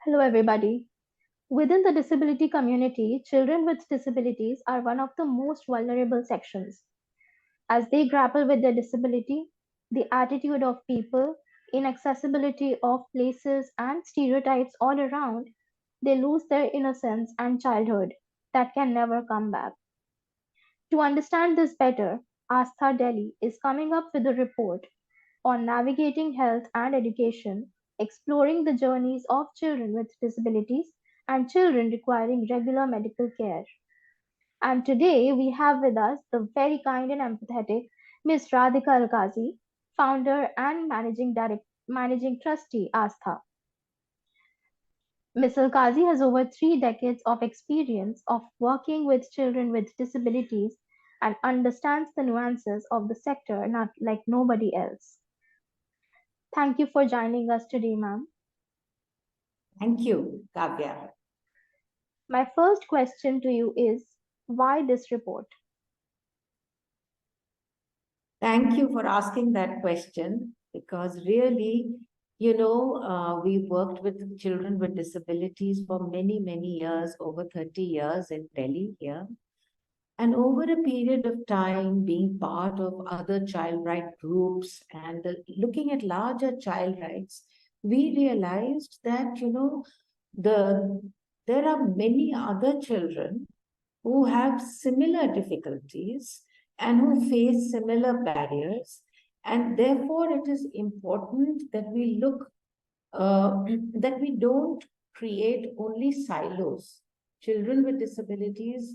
Hello, everybody. Within the disability community, children with disabilities are one of the most vulnerable sections. As they grapple with their disability, the attitude of people, inaccessibility of places, and stereotypes all around, they lose their innocence and childhood that can never come back. To understand this better, Astha Delhi is coming up with a report on navigating health and education, exploring the journeys of children with disabilities and children requiring regular medical care. And today we have with us the very kind and empathetic Ms. Radhika Alkazi, founder and managing trustee ASTHA. Ms. Alkazi has over 3 decades of experience of working with children with disabilities and understands the nuances of the sector not like nobody else. Thank you for joining us today, ma'am. Thank you, Kavya. My first question to you is why this report? Thank you for asking that question because really, we worked with children with disabilities for many, many years, over 30 years in Delhi here. And over a period of time, being part of other child right groups and looking at larger child rights, we realized that, the there are many other children who have similar difficulties and who face similar barriers. And therefore, it is important that we look, that we don't create only silos. Children with disabilities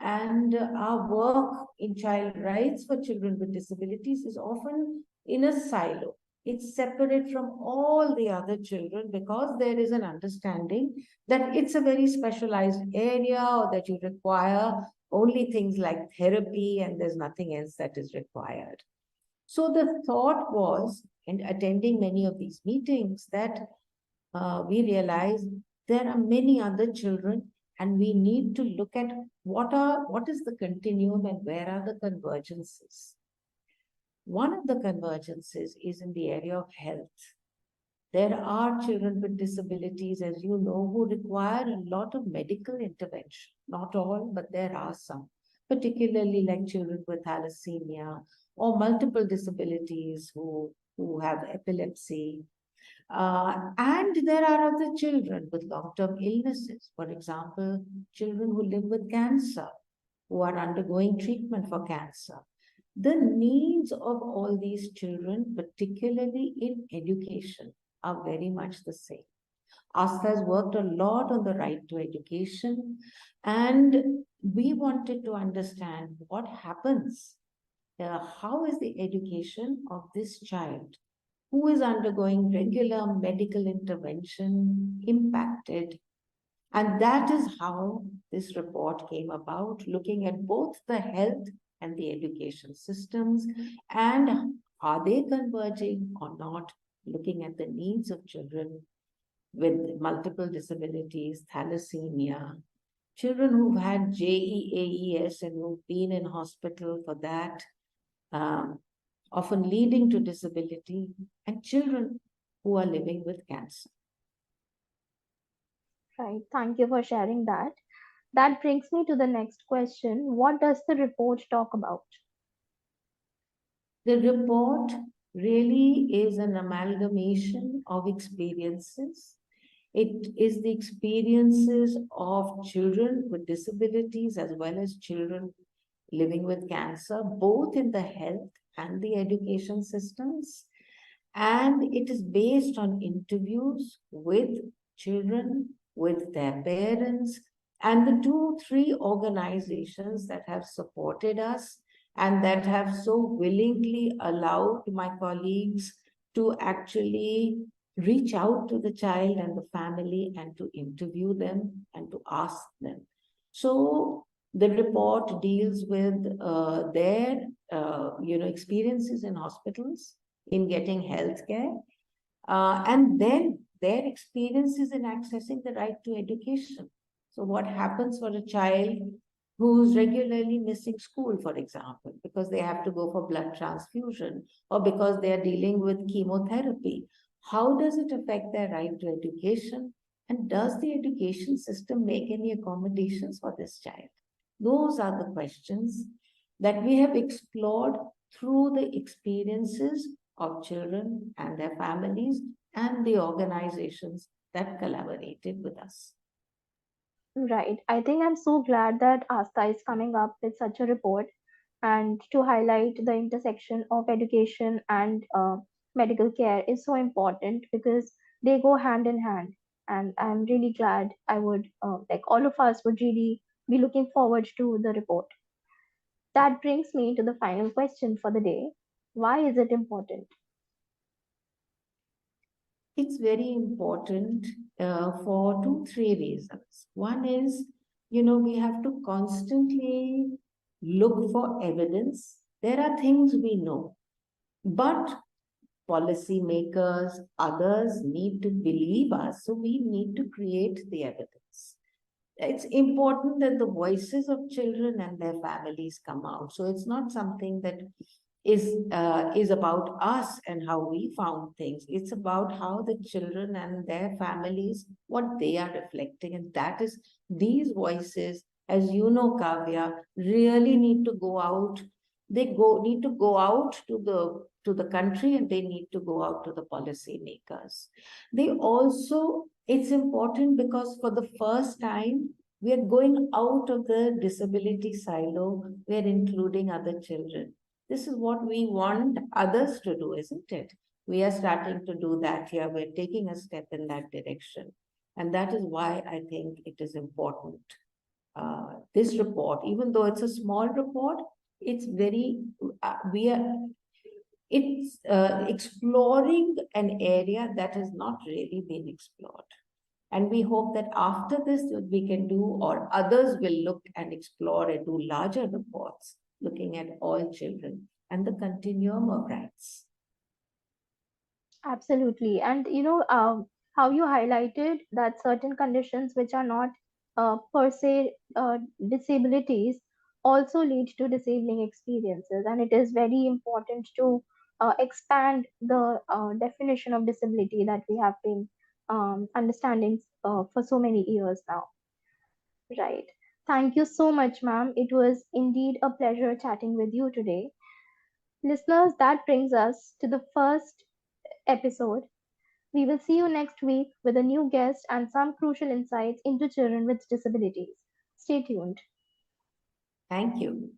and our work in child rights for children with disabilities is often in a silo. It's separate from all the other children because there is an understanding that it's a very specialized area or that you require only things like therapy and there's nothing else that is required. So the thought was, in attending many of these meetings, that we realized there are many other children and we need to look at what is the continuum and where are the convergences. One of the convergences is in the area of health. There are children with disabilities, as you know, who require a lot of medical intervention. Not all, but there are some, particularly like children with thalassemia or multiple disabilities who have epilepsy. And there are other children with long-term illnesses. For example, children who live with cancer, who are undergoing treatment for cancer. The needs of all these children, particularly in education, are very much the same. ASTHA has worked a lot on the right to education, and we wanted to understand what happens. How is the education of this child who is undergoing regular medical intervention impacted? And that is how this report came about, looking at both the health and the education systems and are they converging or not, looking at the needs of children with multiple disabilities, thalassemia, children who've had JEAES and who've been in hospital for that, often leading to disability, and children who are living with cancer. Right. Thank you for sharing that. That brings me to the next question. What does the report talk about? The report really is an amalgamation of experiences. It is the experiences of children with disabilities as well as children living with cancer, both in the health and the education systems. And it is based on interviews with children, with their parents, and the 2, 3 organizations that have supported us and that have so willingly allowed my colleagues to actually reach out to the child and the family and to interview them and to ask them. So the report deals with their experiences in hospitals, in getting health care, and then their experiences in accessing the right to education. So what happens for a child who's regularly missing school, for example, because they have to go for blood transfusion or because they are dealing with chemotherapy? How does it affect their right to education? And does the education system make any accommodations for this child? Those are the questions that we have explored through the experiences of children and their families and the organizations that collaborated with us. Right. I think I'm so glad that ASTHA is coming up with such a report and to highlight the intersection of education and medical care is so important because they go hand in hand. And I'm really glad I would, like all of us would really be looking forward to the report. That brings me to the final question for the day. Why is it important? It's very important for two, three reasons. One is, we have to constantly look for evidence. There are things we know, but policymakers, others need to believe us. So we need to create the evidence. It's important that the voices of children and their families come out. So it's not something that is about us and how we found things. It's about how the children and their families, what they are reflecting, and that is these voices, as you know, Kavya, really need to go out. They need to go out to the country, and they need to go out to the policymakers. They also, it's important because for the first time, we are going out of the disability silo. We are including other children. This is what we want others to do, isn't it? We are starting to do that here. We're taking a step in that direction. And that is why I think it is important. This report, even though it's a small report, it's very, we are, it's exploring an area that has not really been explored. And we hope that after this, we can do, or others will look and explore and do larger reports looking at all children and the continuum of rights. Absolutely. And how you highlighted that certain conditions which are not per se disabilities also lead to disabling experiences. And it is very important to expand the definition of disability that we have been understanding for so many years now. Right. Thank you so much, ma'am. It was indeed a pleasure chatting with you today. Listeners, that brings us to the first episode. We will see you next week with a new guest and some crucial insights into children with disabilities. Stay tuned. Thank you.